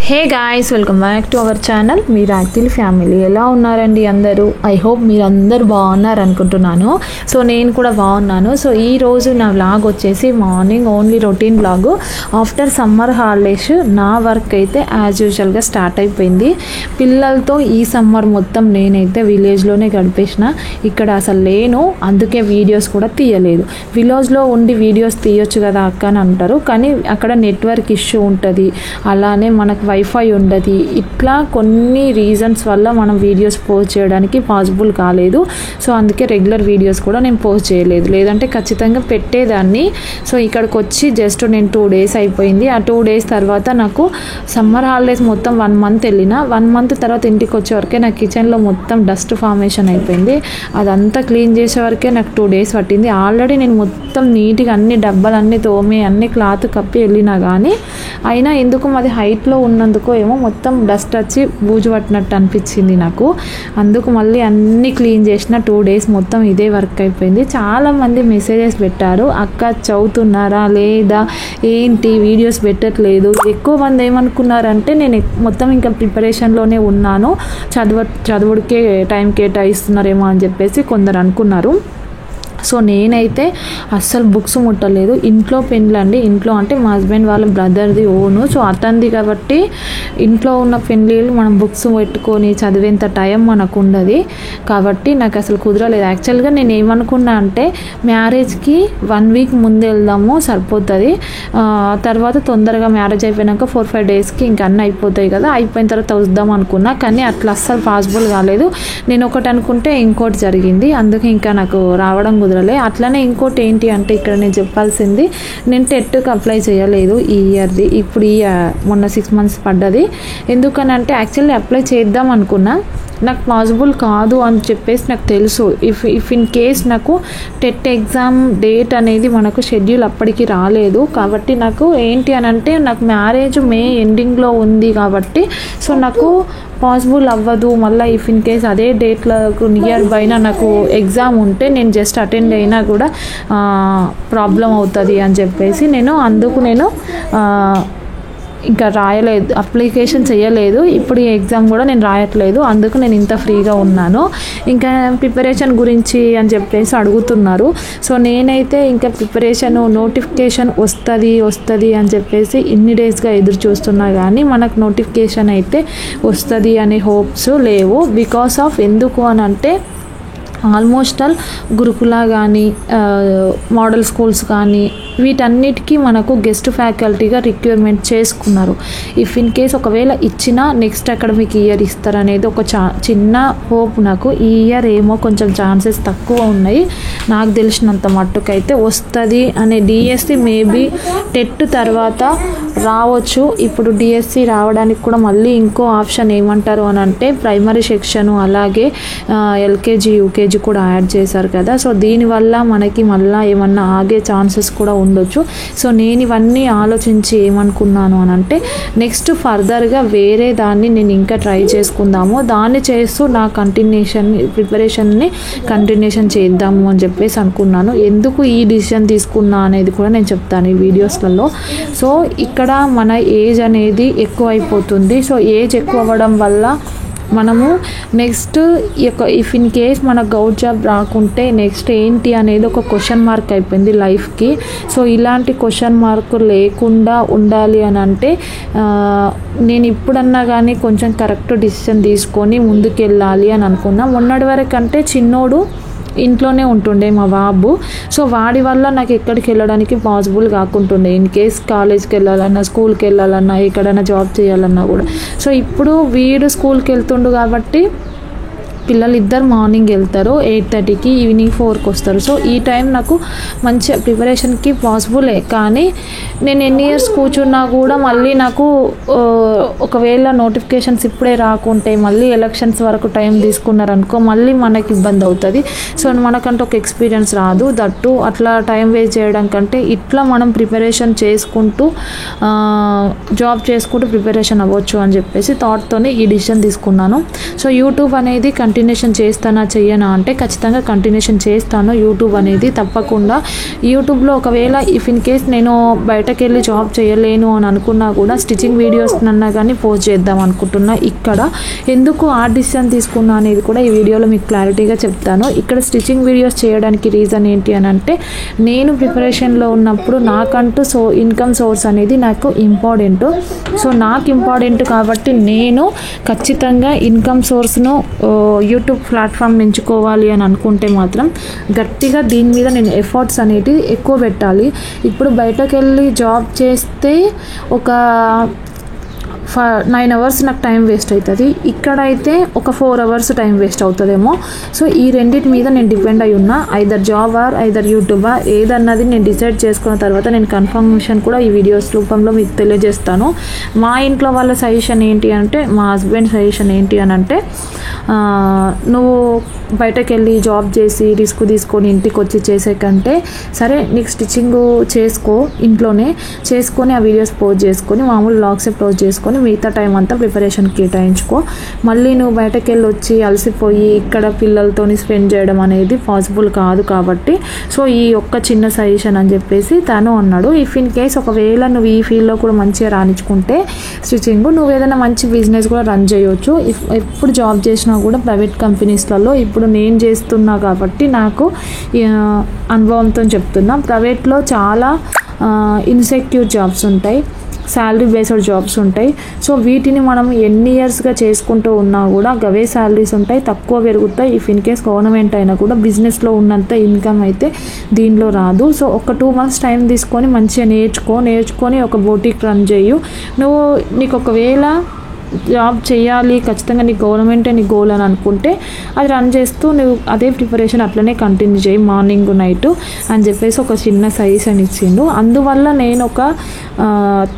Hey guys, welcome back to our channel miracle family. ఎలా ఉన్నారండి అందరూ? ఐ హోప్ మీరు అందరూ బాగున్నారు అనుకుంటున్నాను. సో నేను కూడా బాగున్నాను. సో ఈరోజు నా వ్లాగ్ వచ్చేసి morning only routine vlog. After summer holidays నా వర్క్ అయితే యాజ్ యూజువల్గా స్టార్ట్ అయిపోయింది. పిల్లలతో ఈ సమ్మర్ మొత్తం నేనైతే విలేజ్లోనే గడిపేసిన. ఇక్కడ అసలు లేను, అందుకే వీడియోస్ కూడా తీయలేదు. విలేజ్లో ఉండి వీడియోస్ తీయొచ్చు కదా అక్క అని అంటారు, కానీ అక్కడ నెట్వర్క్ ఇష్యూ ఉంటుంది, అలానే మనకు వైఫై ఉండదు. ఇట్లా కొన్ని రీజన్స్ వల్ల మనం వీడియోస్ పోస్ట్ చేయడానికి పాసిబుల్ కాలేదు. సో అందుకే రెగ్యులర్ వీడియోస్ కూడా నేను పోస్ట్ చేయలేదు, లేదంటే ఖచ్చితంగా పెట్టేదాన్ని. సో ఇక్కడికి వచ్చి జస్ట్ నేను 2 days అయిపోయింది. ఆ 2 days తర్వాత నాకు సమ్మర్ హాలిడేస్ మొత్తం 1 month వెళ్ళిన. 1 month తర్వాత ఇంటికి వచ్చే వరకే నా కిచెన్లో మొత్తం డస్ట్ ఫార్మేషన్ అయిపోయింది. అదంతా క్లీన్ చేసే వరకే నాకు 2 days పట్టింది. ఆల్రెడీ నేను మొత్తం నీట్గా అన్ని డబ్బాలన్నీ తోమి అన్ని క్లాత్ కప్పి వెళ్ళినా కానీ అయినా ఎందుకు మాది హైట్లో ఉన్నందుకు ఏమో మొత్తం డస్ట్ వచ్చి బూజు పట్టినట్టు అనిపించింది నాకు. అందుకు మళ్ళీ అన్నీ క్లీన్ చేసిన. 2 days మొత్తం ఇదే వర్క్ అయిపోయింది. చాలామంది మెసేజెస్ పెట్టారు, అక్క చదువుతున్నారా లేదా, ఏంటి వీడియోస్ పెట్టట్లేదు. ఎక్కువ మంది ఏమనుకున్నారంటే నేను మొత్తం ఇంకా ప్రిపరేషన్లోనే ఉన్నాను, చదువుడికే టైం కేటాయిస్తున్నారేమో అని చెప్పేసి కొందరు అనుకున్నారు. సో నేనైతే అస్సలు బుక్స్ ముట్టలేదు. ఇంట్లో పెన్లు అండి, ఇంట్లో అంటే మా హస్బెండ్ వాళ్ళ బ్రదర్ది ఓను, సో అతనిది కాబట్టి ఇంట్లో ఉన్న పెన్లీలు మనం బుక్స్ పెట్టుకొని చదివేంత టైం మనకు ఉండదు. కాబట్టి నాకు అసలు కుదరలేదు. యాక్చువల్గా నేను ఏమనుకున్నా అంటే మ్యారేజ్కి 1 week ముందు వెళ్దాము సరిపోతుంది, తర్వాత తొందరగా మ్యారేజ్ అయిపోయినాక 4-5 daysకి ఇంకా అన్నీ అయిపోతాయి కదా, అయిపోయిన తర్వాత వద్దాం అనుకున్నా. కానీ అట్లా అస్సలు పాసిబుల్ కాలేదు. నేను ఒకటి అనుకుంటే ఇంకోటి జరిగింది, అందుకే ఇంకా నాకు రావడం కుదరలేదు. అట్లనే ఇంకోటి ఏంటి అంటే ఇక్కడ నేను చెప్పాల్సింది, నేను టెట్కి అప్లై చేయలేదు ఈ ఇయర్ది. ఇప్పుడు మొన్న 6 months పడ్డది. ఎందుకనంటే యాక్చువల్లీ అప్లై చేద్దాం అనుకున్నా, నాకు పాసిబుల్ కాదు అని చెప్పేసి నాకు తెలుసు. ఇఫ్ ఇన్ కేస్ నాకు టెట్ ఎగ్జామ్ డేట్ అనేది మనకు షెడ్యూల్ అప్పటికి రాలేదు. కాబట్టి నాకు ఏంటి అని అంటే నాకు మ్యారేజ్ మే ఎండింగ్లో ఉంది కాబట్టి సో నాకు పాసిబుల్ అవ్వదు. మళ్ళీ ఇఫ్ ఇన్ కేస్ అదే డేట్లకు నియర్ బైన నాకు ఎగ్జామ్ ఉంటే నేను జస్ట్ అటెండ్ అయినా కూడా ప్రాబ్లం అవుతుంది అని చెప్పేసి అందుకు నేను ఇంకా రాయలేదు, అప్లికేషన్ చేయలేదు. ఇప్పుడు ఈ ఎగ్జామ్ కూడా నేను రాయట్లేదు, అందుకు నేను ఇంత ఫ్రీగా ఉన్నాను. ఇంకా ప్రిపరేషన్ గురించి అని చెప్పేసి అడుగుతున్నారు. సో నేనైతే ఇంకా ప్రిపరేషన్ నోటిఫికేషన్ వస్తుంది అని చెప్పేసి ఇన్ని డేస్గా ఎదురు చూస్తున్నా, కానీ మనకు నోటిఫికేషన్ అయితే వస్తుంది అనే హోప్స్ లేవు. బికాస్ ఆఫ్ ఎందుకు అని అంటే ఆల్మోస్ట్ ఆల్ గురుకుల కానీ మోడల్ స్కూల్స్ కానీ వీటన్నిటికీ మనకు గెస్ట్ ఫ్యాకల్టీగా రిక్రూట్మెంట్ చేసుకున్నారు. ఇఫ్ ఇన్ కేస్ ఒకవేళ ఇచ్చినా నెక్స్ట్ అకాడమిక్ ఇయర్ ఇస్తారనేది ఒక చిన్న హోప్ నాకు. ఈ ఇయర్ ఏమో కొంచెం ఛాన్సెస్ తక్కువ ఉన్నాయి, నాకు తెలిసినంత మట్టుకైతే వస్తుంది అనే. డిఎస్సి మేబీ టెట్ తర్వాత రావచ్చు. ఇప్పుడు డిఎస్సి రావడానికి కూడా మళ్ళీ ఇంకో ఆప్షన్ ఏమంటారు అని అంటే ప్రైమరీ సెక్షను అలాగే ఎల్కేజీ యూకేజీ కూడా యాడ్ చేశారు కదా. సో దీనివల్ల మనకి మళ్ళీ ఏమన్నా ఆగే ఛాన్సెస్ కూడా ఉండొచ్చు. సో నేను ఇవన్నీ ఆలోచించి ఏమనుకున్నాను అని అంటే నెక్స్ట్ ఫర్దర్గా వేరే దాన్ని నేను ఇంకా ట్రై చేసుకుందాము, దాన్ని చేస్తూ నా ప్రిపరేషన్ని కంటిన్యూషన్ చేద్దాము అని చెప్పేసి అనుకున్నాను. ఎందుకు ఈ డిసిషన్ తీసుకున్నా అనేది కూడా నేను చెప్తాను ఈ వీడియోస్లలో. సో ఇక్కడ మన ఏజ్ అనేది ఎక్కువ అయిపోతుంది. సో ఏజ్ ఎక్కువ అవ్వడం వల్ల మనము నెక్స్ట్ ఇఫ్ ఇన్ కేస్ మన గవర్నమెంట్ జాబ్ రాకుంటే నెక్స్ట్ ఏంటి అనేది ఒక క్వశ్చన్ మార్క్ అయిపోయింది లైఫ్కి. సో ఇలాంటి క్వశ్చన్ మార్క్ లేకుండా ఉండాలి అని అంటే నేను ఇప్పుడన్నా కానీ కొంచెం కరెక్ట్ డిసిషన్ తీసుకొని ముందుకెళ్ళాలి అని అనుకున్నా. మొన్నటి వరకు అంటే చిన్నోడు ఇంట్లోనే ఉంటుండే మా బాబు. సో వాడి వల్ల నాకు ఎక్కడికి వెళ్ళడానికి పాసిబుల్ కాకుంటుండే. ఇన్ కేస్ కాలేజ్కి వెళ్ళాలన్నా, స్కూల్కి వెళ్ళాలన్నా, ఎక్కడైనా జాబ్ చేయాలన్నా కూడా. సో ఇప్పుడు వీడు స్కూల్కి వెళ్తుండు కాబట్టి పిల్లలు ఇద్దరు మార్నింగ్ వెళ్తారు 8:30కి, ఈవినింగ్ 4కి వస్తారు. సో ఈ టైం నాకు మంచి ప్రిపరేషన్కి పాసిబులే. కానీ నేను ఎన్ని ఇయర్స్ కూర్చున్నా కూడా మళ్ళీ నాకు ఒకవేళ నోటిఫికేషన్స్ ఇప్పుడే రాకుంటే మళ్ళీ ఎలక్షన్స్ వరకు టైం తీసుకున్నారనుకో మళ్ళీ మనకి ఇబ్బంది అవుతుంది. సో మనకంటే ఒక ఎక్స్పీరియన్స్ రాదు. దట్టు అట్లా టైం వేస్ట్ చేయడం కంటే ఇట్లా మనం ప్రిపరేషన్ చేసుకుంటూ జాబ్ చేసుకుంటూ ప్రిపరేషన్ అవ్వచ్చు అని చెప్పేసి థాట్తోనే ఈ డిసిషన్ తీసుకున్నాను. సో యూట్యూబ్ అనేది కంటిన్యూషన్ చేస్తానా చెయ్యనా అంటే ఖచ్చితంగా కంటిన్యూషన్ చేస్తాను యూట్యూబ్ అనేది తప్పకుండా. యూట్యూబ్లో ఒకవేళ ఇఫ్ ఇన్ కేస్ నేను బయటకు వెళ్ళి జాబ్ చేయలేను అని అనుకున్నా కూడా స్టిచ్చింగ్ వీడియోస్ నన్నా కానీ పోస్ట్ చేద్దాం అనుకుంటున్నా. ఇక్కడ ఎందుకు ఆ డిసిషన్ తీసుకున్నా అనేది కూడా ఈ వీడియోలో మీకు క్లారిటీగా చెప్తాను. ఇక్కడ స్టిచ్చింగ్ వీడియోస్ చేయడానికి రీజన్ ఏంటి అని అంటే నేను ప్రిపరేషన్లో ఉన్నప్పుడు నాకంటూ ఇన్కమ్ సోర్స్ అనేది నాకు ఇంపార్టెంట్. సో నాకు ఇంపార్టెంట్ కాబట్టి నేను ఖచ్చితంగా ఇన్కమ్ సోర్స్ను యూట్యూబ్ ప్లాట్ఫామ్ ఎంచుకోవాలి అని అనుకుంటే మాత్రం గట్టిగా దీని మీద నేను ఎఫర్ట్స్ అనేది ఎక్కువ పెట్టాలి. ఇప్పుడు బయటకు వెళ్ళి జాబ్ చేస్తే ఒక 9 hours నాకు టైం వేస్ట్ అవుతుంది. ఇక్కడైతే ఒక 4 hours టైం వేస్ట్ అవుతుందేమో. సో ఈ రెండింటి మీద నేను డిపెండ్ అయి ఉన్నా. ఐదర్ జాబ్ ఆర్ ఐదర్ యూట్యూబా ఏదన్నది నేను డిసైడ్ చేసుకున్న తర్వాత నేను కన్ఫర్మేషన్ కూడా ఈ వీడియోస్ రూపంలో మీకు తెలియజేస్తాను. మా ఇంట్లో వాళ్ళ సజెషన్ ఏంటి అంటే, మా హస్బెండ్ సజెషన్ ఏంటి అని అంటే, నువ్వు బయటకు వెళ్ళి జాబ్ చేసి రిస్క్ తీసుకొని ఇంటికి వచ్చి చేసే కంటే సరే నీకు స్టిచ్చింగ్ చేసుకో, ఇంట్లోనే చేసుకొని ఆ వీడియోస్ పోస్ట్ చేసుకొని మామూలు వ్లాగ్స్ పోస్ట్ చేసుకొని మిగతా టైం అంతా ప్రిపరేషన్ కేటాయించుకో. మళ్ళీ నువ్వు బయటకు వెళ్ళి వచ్చి అలసిపోయి ఇక్కడ పిల్లలతోని స్పెండ్ చేయడం అనేది పాసిబుల్ కాదు కాబట్టి సో ఈ ఒక్క చిన్న సజెషన్ అని చెప్పేసి తను అన్నాడు. ఇఫ్ ఇన్ కేస్ ఒకవేళ నువ్వు ఈ ఫీల్డ్లో కూడా మంచిగా రాణించుకుంటే స్టిచ్చింగ్ నువ్వు ఏదైనా మంచి బిజినెస్ కూడా రన్ చేయవచ్చు. ఎప్పుడు జాబ్ చేసినా కూడా ప్రైవేట్ కంపెనీస్లలో ఇప్పుడు నేను చేస్తున్నా కాబట్టి నాకు అనుభవంతో చెప్తున్నా, ప్రైవేట్లో చాలా ఇన్సెక్యూర్ జాబ్స్ ఉంటాయి, శాలరీ బేస్డ్ జాబ్స్ ఉంటాయి. సో వీటిని మనం ఎన్ని ఇయర్స్గా చేసుకుంటూ ఉన్నా కూడా గవే శాలరీస్ ఉంటాయి, తక్కువ పెరుగుతాయి. ఇఫ్ ఇన్ కేస్ గవర్నమెంట్ అయినా కూడా బిజినెస్లో ఉన్నంత ఇన్కమ్ అయితే దీనిలో రాదు. సో ఒక 2 months టైం తీసుకొని మంచిగా నేర్చుకొని ఒక బొటిక్ రన్ చేయు. నీకు ఒకవేళ జాబ్ చేయాలి ఖచ్చితంగా నీ గవర్నమెంటే నీ గోల్ అని అనుకుంటే అది రన్ చేస్తూ నువ్వు అదే ప్రిపరేషన్ అట్లనే కంటిన్యూ చేయి మార్నింగ్ నైట్ అని చెప్పేసి ఒక చిన్న సజెషన్ ఇచ్చిండు. అందువల్ల నేను ఒక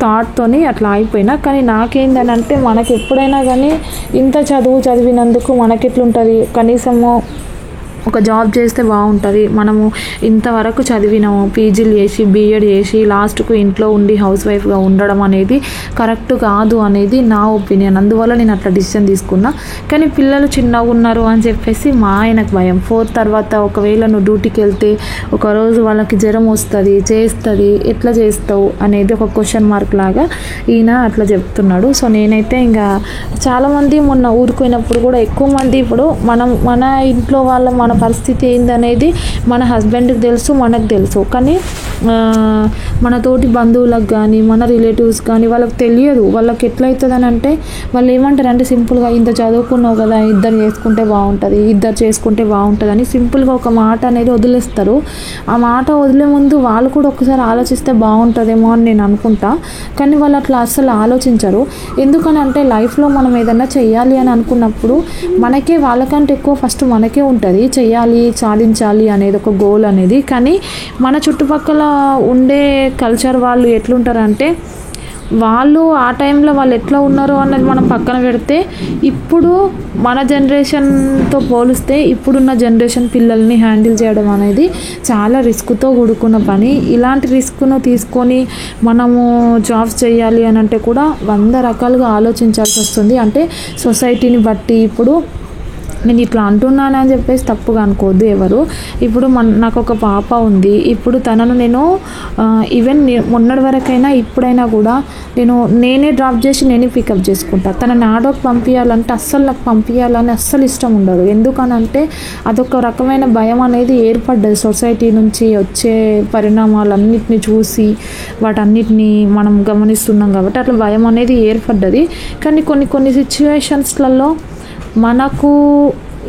థాట్తోని అట్లా అయిపోయినా. కానీ నాకేందని అంటే మనకి ఎప్పుడైనా కానీ ఇంత చదివినందుకు మనకెట్లుంటుంది, కనీసము ఒక జాబ్ చేస్తే బాగుంటుంది. మనము ఇంతవరకు చదివినాము, పీజీలు చేసి బీఎడ్ చేసి లాస్ట్కు ఇంట్లో ఉండి హౌస్ వైఫ్గా ఉండడం అనేది కరెక్ట్ కాదు అనేది నా ఒపీనియన్. అందువల్ల నేను అట్లా డిసిషన్ తీసుకున్నా. కానీ పిల్లలు చిన్నగా ఉన్నారు అని చెప్పేసి మా ఆయనకు భయం. 4 తర్వాత ఒకవేళ నువ్వు డ్యూటీకి వెళ్తే ఒకరోజు వాళ్ళకి జ్వరం వస్తుంది, చేస్తుంది, ఎట్లా చేస్తావు అనేది ఒక క్వశ్చన్ మార్క్ లాగా ఈయన అట్లా చెప్తున్నాడు. సో నేనైతే ఇంకా చాలామంది మొన్న ఊరుకున్నప్పుడు కూడా ఎక్కువ మంది ఇప్పుడు మన ఇంట్లో మన పరిస్థితి ఏందనేది మన హస్బెండ్కి తెలుసు, మనకు తెలుసు. కానీ మన తోటి బంధువులకు కానీ మన రిలేటివ్స్ కానీ వాళ్ళకి తెలియదు. వాళ్ళకి ఎట్లయితుందని అంటే వాళ్ళు ఏమంటారు అంటే సింపుల్గా ఇంత చదువుకున్నావు కదా, ఇద్దరు చేసుకుంటే బాగుంటుంది అని సింపుల్గా ఒక మాట అనేది వదిలేస్తారు. ఆ మాట వదిలే ముందు వాళ్ళు కూడా ఒకసారి ఆలోచిస్తే బాగుంటుందేమో అని నేను అనుకుంటా. కానీ వాళ్ళు అట్లా అస్సలు ఆలోచించరు. ఎందుకని అంటే లైఫ్లో మనం ఏదన్నా చెయ్యాలి అని అనుకున్నప్పుడు మనకే వాళ్ళకంటే ఎక్కువ ఫస్ట్ మనకే ఉంటుంది చెయ్యాలి, సాధించాలి అనేది ఒక గోల్ అనేది. కానీ మన చుట్టుపక్కల ఉండే కల్చర్ వాళ్ళు ఎట్లుంటారంటే వాళ్ళు ఆ టైంలో వాళ్ళు ఎట్లా ఉన్నారో అన్నది మనం పక్కన పెడితే ఇప్పుడు మన జనరేషన్తో పోలిస్తే ఇప్పుడున్న జనరేషన్ పిల్లల్ని హ్యాండిల్ చేయడం అనేది చాలా రిస్క్తో కూడుకున్న పని. ఇలాంటి రిస్క్ను తీసుకొని మనము జాబ్స్ చేయాలి అని అంటే కూడా 100 రకాలుగా ఆలోచించాల్సి వస్తుంది. అంటే సొసైటీని బట్టి ఇప్పుడు నేను ఇట్లా అంటున్నానని చెప్పేసి తప్పుగా అనుకోవద్దు ఎవరు. ఇప్పుడు నాకు ఒక పాప ఉంది. ఇప్పుడు తనను నేను ఈవెన్ మొన్నటి వరకైనా ఇప్పుడైనా కూడా నేనే డ్రాప్ చేసి నేనే పికప్ చేసుకుంటా. తనని ఆటోకి పంపించాలంటే నాకు పంపించాలని అస్సలు ఇష్టం ఉండదు. ఎందుకనంటే అదొక రకమైన భయం అనేది ఏర్పడ్డది. సొసైటీ నుంచి వచ్చే పరిణామాలన్నిటిని చూసి వాటన్నిటిని మనం గమనిస్తున్నాం కాబట్టి అట్లా భయం అనేది ఏర్పడ్డది. కానీ కొన్ని సిచ్యువేషన్స్లలో మనకు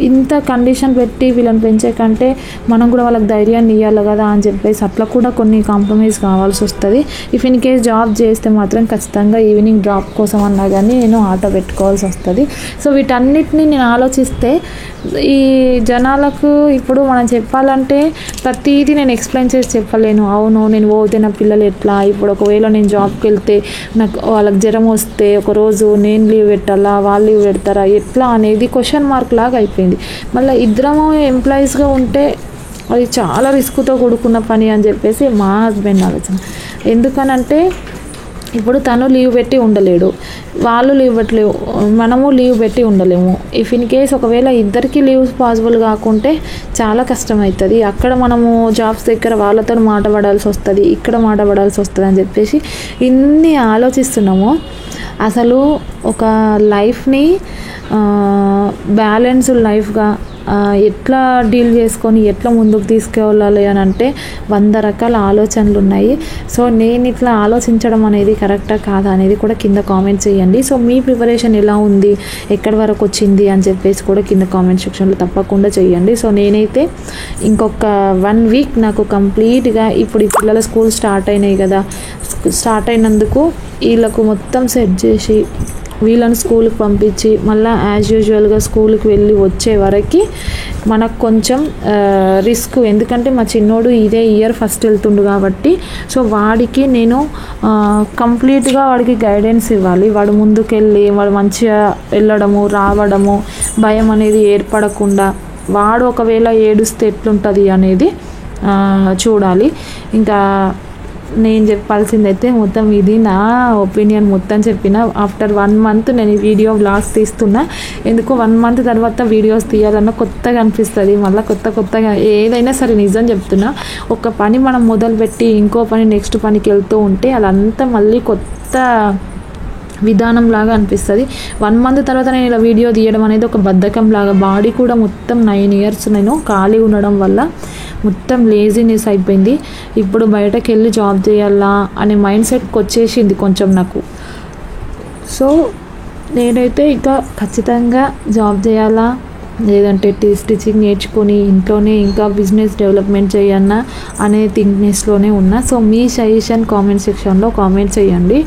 ఇంత కండిషన్ పెట్టి వీళ్ళని పెంచే కంటే మనం కూడా వాళ్ళకి ధైర్యాన్ని ఇవ్వాలి కదా అని చెప్పేసి అట్లా కూడా కొన్ని కాంప్రమైజ్ కావాల్సి వస్తుంది. ఇఫ్ ఇన్ కేస్ జాబ్ చేస్తే మాత్రం ఖచ్చితంగా ఈవినింగ్ డ్రాప్ కోసం అన్నా కానీ నేను ఆటో పెట్టుకోవాల్సి వస్తుంది. సో వీటన్నిటిని నేను ఆలోచిస్తే ఈ జనాలకు ఇప్పుడు మనం చెప్పాలంటే ప్రతిదీ నేను ఎక్స్ప్లెయిన్ చేసి చెప్పలేను. అవును నేను పోతే నా పిల్లలు ఎట్లా, ఇప్పుడు ఒకవేళ నేను జాబ్కి వెళ్తే నాకు వాళ్ళకి జ్వరం వస్తే ఒకరోజు నేను లీవ్ పెట్టాలా, వాళ్ళు లీవ్ పెడతారా, ఎట్లా అనేది క్వశ్చన్ మార్క్ లాగా అయిపోయింది. మళ్ళీ ఇద్దరము ఎంప్లాయీస్గా ఉంటే అది చాలా రిస్క్తో కూడుకున్న పని అని చెప్పేసి మా హస్బెండ్ ఆలోచన. ఎందుకనంటే ఇప్పుడు తను లీవ్ పెట్టి ఉండలేడు, వాళ్ళు లీవ్ పెట్టలేవు, మనము లీవ్ పెట్టి ఉండలేము. ఇఫ్ ఇన్ కేస్ ఒకవేళ ఇద్దరికి లీవ్స్ పాసిబుల్ కాకుంటే చాలా కష్టం అవుతుంది. అక్కడ మనము జాబ్స్ దగ్గర వాళ్ళతో మాట పడాల్సి వస్తుంది, ఇక్కడ మాట పడాల్సి వస్తుంది అని చెప్పేసి ఇన్ని ఆలోచిస్తున్నాము. అసలు ఒక లైఫ్ని బ్యాలెన్స్డ్ లైఫ్గా ఎట్లా డీల్ చేసుకొని ఎట్లా ముందుకు తీసుకెళ్ళాలి అని అంటే 100 రకాల ఆలోచనలు ఉన్నాయి. సో నేను ఇట్లా ఆలోచించడం అనేది కరెక్టా కాదా అనేది కూడా కింద కామెంట్ చేయండి. సో మీ ప్రిపరేషన్ ఎలా ఉంది, ఎక్కడి వరకు వచ్చింది అని చెప్పేసి కూడా కింద కామెంట్ సెక్షన్లో తప్పకుండా చేయండి. సో నేనైతే ఇంకొక 1 వీక్ నాకు కంప్లీట్గా ఇప్పుడు ఈ పిల్లల స్కూల్ స్టార్ట్ అయినాయి కదా, స్టార్ట్ అయినందుకు వీళ్ళకు మొత్తం సెట్ చేసి వీళ్ళని స్కూల్కి పంపించి మళ్ళీ యాజ్ యూజువల్గా స్కూల్కి వెళ్ళి వచ్చే వరకు మనకు కొంచెం రిస్క్. ఎందుకంటే మా చిన్నోడు ఇదే ఇయర్ ఫస్ట్ వెళ్తుండు కాబట్టి సో వాడికి నేను కంప్లీట్గా వాడికి గైడెన్స్ ఇవ్వాలి. వాడు ముందుకెళ్ళి వాడు మంచిగా వెళ్ళడము రావడము భయం అనేది ఏర్పడకుండా, వాడు ఒకవేళ ఏడుస్తే ఎట్లుంటుంది అనేది చూడాలి. ఇంకా నేను చెప్పాల్సిందైతే మొత్తం ఇది నా ఒపీనియన్ మొత్తం చెప్పిన. ఆఫ్టర్ 1 మంత్ నేను ఈ వీడియో వ్లాగ్స్ తీస్తున్నా. ఎందుకో 1 మంత్ తర్వాత వీడియోస్ తీయాలన్నా కొత్తగా అనిపిస్తుంది. మళ్ళీ కొత్తగా ఏదైనా సరే నిజం చెప్తున్నా, ఒక పని మనం మొదలుపెట్టి ఇంకో పని నెక్స్ట్ పనికి వెళ్తూ ఉంటే అదంతా మళ్ళీ కొత్త విధానం లాగా అనిపిస్తుంది. 1 మంత్ తర్వాత నేను ఇలా వీడియో తీయడం అనేది ఒక బద్ధకం లాగా, బాడీ కూడా మొత్తం 9 ఇయర్స్ నేను ఖాళీ ఉండడం వల్ల మొత్తం లేజీనెస్ అయిపోయింది. ఇప్పుడు బయటకు వెళ్ళి జాబ్ చేయాలా అనే మైండ్ సెట్కి వచ్చేసింది కొంచెం నాకు. సో నేనైతే ఇంకా ఖచ్చితంగా జాబ్ చేయాలా లేదంటే స్టిచ్చింగ్ నేర్చుకొని ఇంట్లోనే ఇంకా బిజినెస్ డెవలప్మెంట్ చేయన్నా అనే థింక్నెస్లోనే ఉన్నా. సో మీ సజెషన్ కామెంట్ సెక్షన్లో కామెంట్ చేయండి.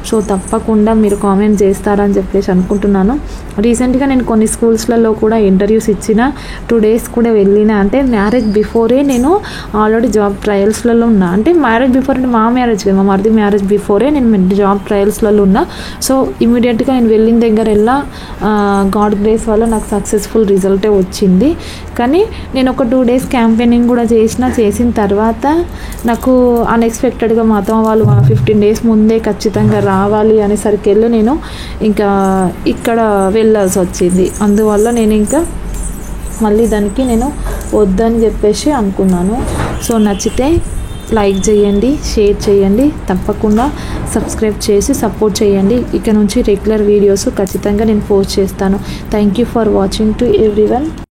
సో తప్పకుండా మీరు కామెంట్ చేస్తారని చెప్పేసి అనుకుంటున్నాను. రీసెంట్గా నేను కొన్ని స్కూల్స్లలో కూడా ఇంటర్వ్యూస్ ఇచ్చిన, 2 days కూడా వెళ్ళిన. అంటే మ్యారేజ్ బిఫోరే నేను ఆల్రెడీ జాబ్ ట్రయల్స్లలో ఉన్నా. అంటే మ్యారేజ్ బిఫోర్ అంటే మా మ్యారేజ్ కదా, మా మరిది మ్యారేజ్ బిఫోరే నేను జాబ్ ట్రయల్స్లలో ఉన్నా. సో ఇమీడియట్గా నేను వెళ్ళిన దగ్గర వెళ్ళా గాడ్ గ్రేస్ వల్ల నాకు సక్సెస్ఫుల్ రిజల్టే వచ్చింది. కానీ నేను ఒక 2 days క్యాంపెయినింగ్ కూడా చేసిన తర్వాత నాకు అన్ఎక్స్పెక్టెడ్గా మా అత్తమ్మ వాళ్ళు 15 days ముందే ఖచ్చితంగా రావాలి అనేసరికి వెళ్ళి నేను ఇంకా ఇక్కడ వెళ్ళాల్సి వచ్చింది. అందువల్ల నేను ఇంకా మళ్ళీ దానికి నేను వద్దని చెప్పేసి అనుకున్నాను. సో నచ్చితే లైక్ చేయండి, షేర్ చేయండి, తప్పకుండా సబ్స్క్రైబ్ చేసి సపోర్ట్ చేయండి. ఇక నుంచి రెగ్యులర్ వీడియోస్ ఖచ్చితంగా నేను పోస్ట్ చేస్తాను. Thank you for watching to everyone.